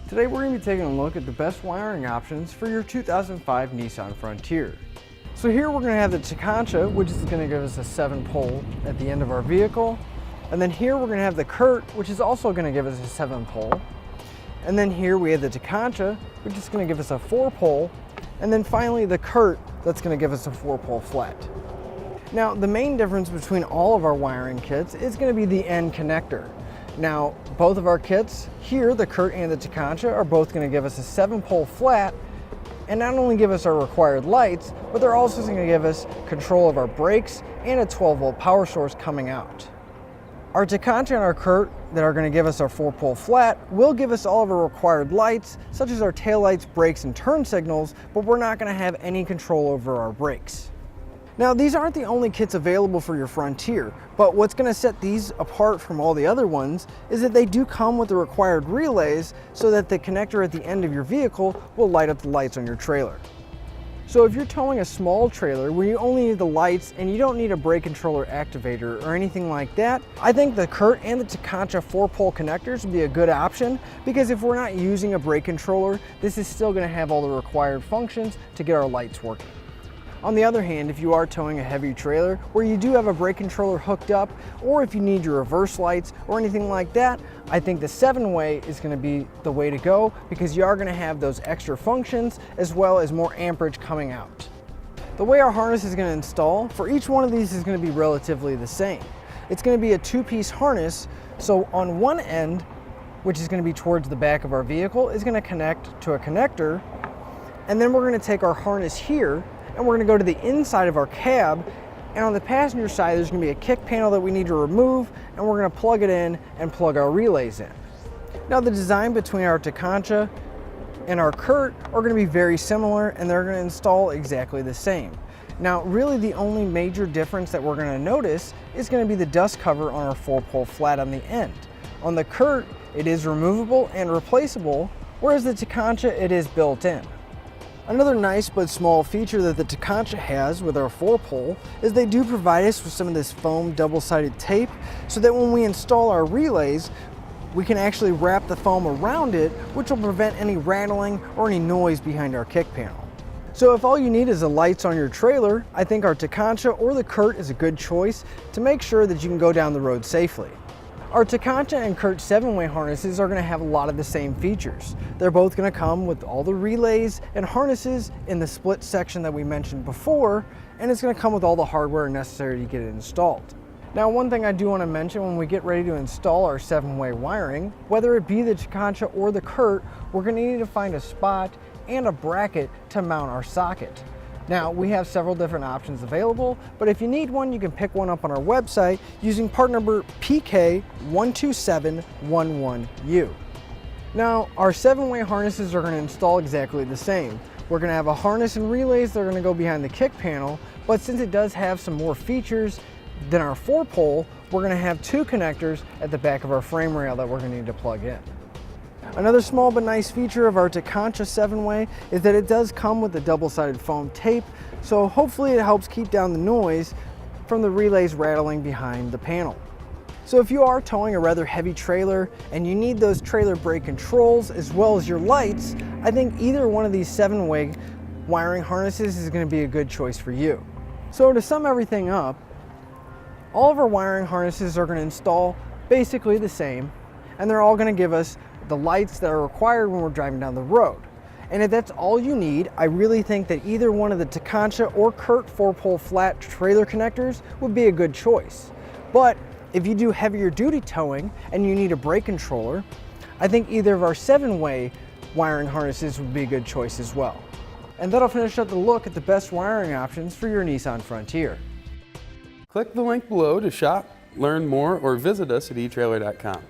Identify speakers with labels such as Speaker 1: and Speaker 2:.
Speaker 1: Today we're going to be taking a look at the best wiring options for your 2005 Nissan Frontier. So here we're going to have the Tekonsha, which is going to give us a 7-pole at the end of our vehicle. And then here we're going to have the Curt, which is also going to give us a 7-pole. And then here we have the Tekonsha, which is going to give us a 4-pole. And then finally the Curt, that's going to give us a 4-pole flat. Now the main difference between all of our wiring kits is going to be the end connector. Now, both of our kits here, the Curt and the Tekonsha, are both going to give us a 7-pole flat and not only give us our required lights, but they're also going to give us control of our brakes and a 12-volt power source coming out. Our Tekonsha and our Curt that are going to give us our 4-pole flat will give us all of our required lights, such as our taillights, brakes, and turn signals, but we're not going to have any control over our brakes. Now, these aren't the only kits available for your Frontier, but what's going to set these apart from all the other ones is that they do come with the required relays so that the connector at the end of your vehicle will light up the lights on your trailer. So if you're towing a small trailer where you only need the lights and you don't need a brake controller activator or anything like that, I think the Curt and the Tekonsha 4-pole connectors would be a good option, because if we're not using a brake controller, this is still going to have all the required functions to get our lights working. On the other hand, if you are towing a heavy trailer where you do have a brake controller hooked up, or if you need your reverse lights or anything like that, I think the 7-way is going to be the way to go, because you are going to have those extra functions as well as more amperage coming out. The way our harness is going to install for each one of these is going to be relatively the same. It's going to be a 2-piece harness, so on one end, which is going to be towards the back of our vehicle, is going to connect to a connector, and then we're going to take our harness here and we're going to go to the inside of our cab, and on the passenger side there's going to be a kick panel that we need to remove, and we're going to plug it in and plug our relays in. Now the design between our Tekonsha and our Curt are going to be very similar, and they're going to install exactly the same. Now really the only major difference that we're going to notice is going to be the dust cover on our 4-pole flat on the end. On the Curt it is removable and replaceable, whereas the Tekonsha it is built in. Another nice but small feature that the Tekonsha has with our 4-pole is they do provide us with some of this foam double-sided tape, so that when we install our relays, we can actually wrap the foam around it, which will prevent any rattling or any noise behind our kick panel. So if all you need is the lights on your trailer, I think our Tekonsha or the Curt is a good choice to make sure that you can go down the road safely. Our Tekonsha and Curt 7-way harnesses are going to have a lot of the same features. They're both going to come with all the relays and harnesses in the split section that we mentioned before, and it's going to come with all the hardware necessary to get it installed. Now, one thing I do want to mention when we get ready to install our 7-way wiring, whether it be the Tekonsha or the Curt, we're going to need to find a spot and a bracket to mount our socket. Now, we have several different options available, but if you need one, you can pick one up on our website using part number PK12711U. Now, our 7-way harnesses are going to install exactly the same. We're going to have a harness and relays that are going to go behind the kick panel, but since it does have some more features than our 4-pole, we're going to have 2 connectors at the back of our frame rail that we're going to need to plug in. Another small but nice feature of our Tekonsha 7-way is that it does come with a double-sided foam tape, so hopefully it helps keep down the noise from the relays rattling behind the panel. So if you are towing a rather heavy trailer and you need those trailer brake controls as well as your lights, I think either one of these 7-way wiring harnesses is going to be a good choice for you. So to sum everything up, all of our wiring harnesses are going to install basically the same, and they're all going to give us the lights that are required when we're driving down the road. And if that's all you need, I really think that either one of the Tekonsha or Curt 4-pole flat trailer connectors would be a good choice. But if you do heavier duty towing and you need a brake controller, I think either of our 7-way wiring harnesses would be a good choice as well. And that'll finish up the look at the best wiring options for your Nissan Frontier.
Speaker 2: Click the link below to shop, learn more, or visit us at etrailer.com.